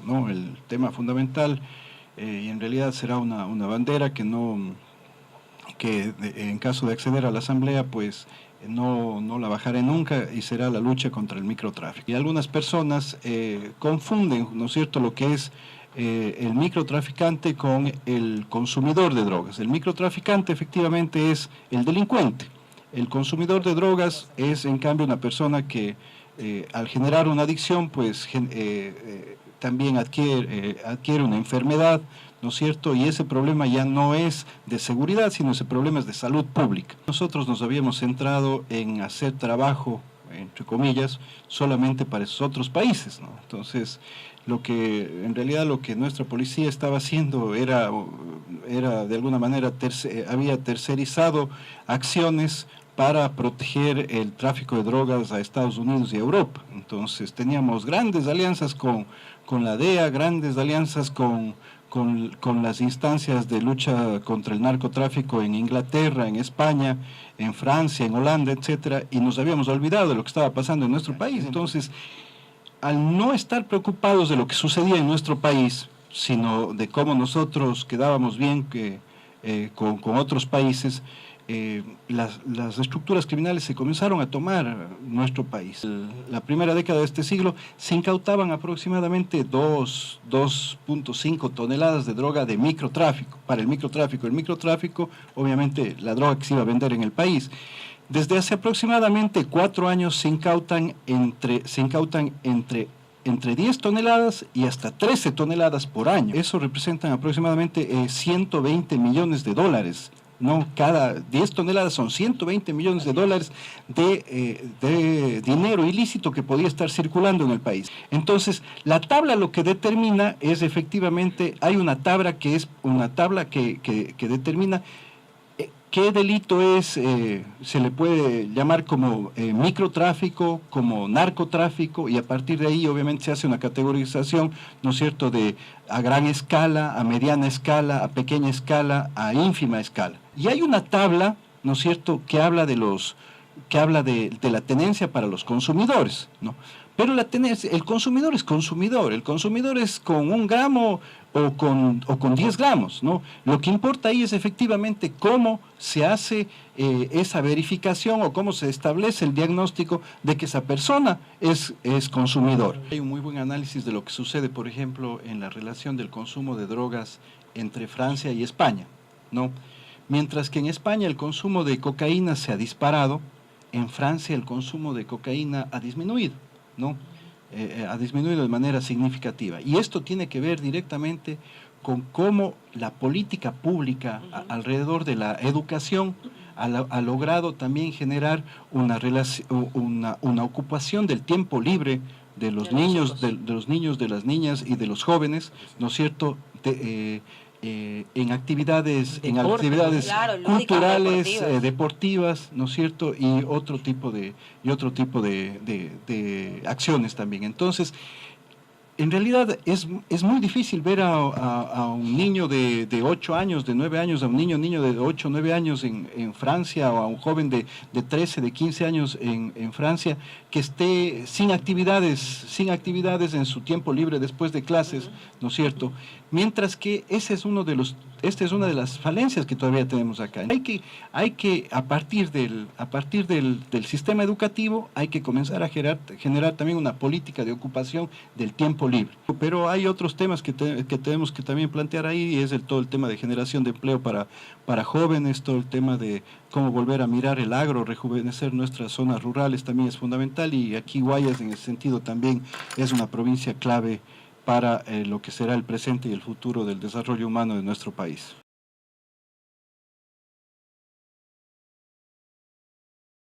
¿no? El tema fundamental, y en realidad será una bandera que en caso de acceder a la Asamblea, pues no la bajaré nunca, y será la lucha contra el microtráfico. Y algunas personas confunden, ¿no es cierto?, lo que es el microtraficante con el consumidor de drogas. El microtraficante efectivamente es el delincuente. El consumidor de drogas es, en cambio, una persona que al generar una adicción, pues también adquiere una enfermedad, ¿no es cierto? Y ese problema ya no es de seguridad, sino ese problema es de salud pública. Nosotros nos habíamos centrado en hacer trabajo, entre comillas, solamente para esos otros países, ¿no? Entonces, en realidad lo que nuestra policía estaba haciendo era de alguna manera, había tercerizado acciones para proteger el tráfico de drogas a Estados Unidos y Europa. Entonces teníamos grandes alianzas con la DEA, grandes alianzas con las instancias de lucha contra el narcotráfico en Inglaterra, en España, en Francia, en Holanda, etcétera, y nos habíamos olvidado de lo que estaba pasando en nuestro país. Entonces, al no estar preocupados de lo que sucedía en nuestro país, sino de cómo nosotros quedábamos bien con otros países, las estructuras criminales se comenzaron a tomar nuestro país. La primera década de este siglo se incautaban aproximadamente 2.5 toneladas de droga de microtráfico, para el microtráfico. El microtráfico, obviamente, la droga que se iba a vender en el país. Desde hace aproximadamente 4 años se incautan entre 10 toneladas y hasta 13 toneladas por año. Eso representan aproximadamente 120 millones de dólares. ¿No? Cada 10 toneladas son 120 millones de dólares de dinero ilícito que podía estar circulando en el país. Entonces, la tabla lo que determina es efectivamente, hay una tabla que determina qué delito se le puede llamar como microtráfico, como narcotráfico, y a partir de ahí obviamente se hace una categorización, ¿no es cierto?, a gran escala, a mediana escala, a pequeña escala, a ínfima escala. Y hay una tabla, ¿no es cierto?, que habla de la tenencia para los consumidores, ¿no? Pero el consumidor es consumidor, el consumidor es con 1 gramo o con 10 gramos, ¿no? Lo que importa ahí es efectivamente cómo se hace esa verificación o cómo se establece el diagnóstico de que esa persona es consumidor. Hay un muy buen análisis de lo que sucede, por ejemplo, en la relación del consumo de drogas entre Francia y España, ¿no? Mientras que en España el consumo de cocaína se ha disparado, en Francia el consumo de cocaína ha disminuido, ¿no? Ha disminuido de manera significativa. Y esto tiene que ver directamente con cómo la política pública alrededor de la educación ha logrado también generar una ocupación del tiempo libre de los niños, de los niños, de las niñas y de los jóvenes, ¿no es cierto?, en actividades claro, culturales, deportivas. deportivas, ¿no es cierto?, y otro tipo de acciones también. Entonces, en realidad es muy difícil ver a un niño de 8 años, de 9 años, a un niño de 8 o 9 años en Francia, o a un joven de 13, de 15 años en Francia, que esté sin actividades en su tiempo libre después de clases, ¿no es cierto? Mientras que esta es una de las falencias que todavía tenemos acá. Hay que a partir del sistema educativo, hay que comenzar a generar también una política de ocupación del tiempo libre. Pero hay otros temas que tenemos que también plantear ahí, y es todo el tema de generación de empleo para jóvenes, todo el tema de cómo volver a mirar el agro, rejuvenecer nuestras zonas rurales también es fundamental, y aquí Guayas en ese sentido también es una provincia clave para lo que será el presente y el futuro del desarrollo humano de nuestro país.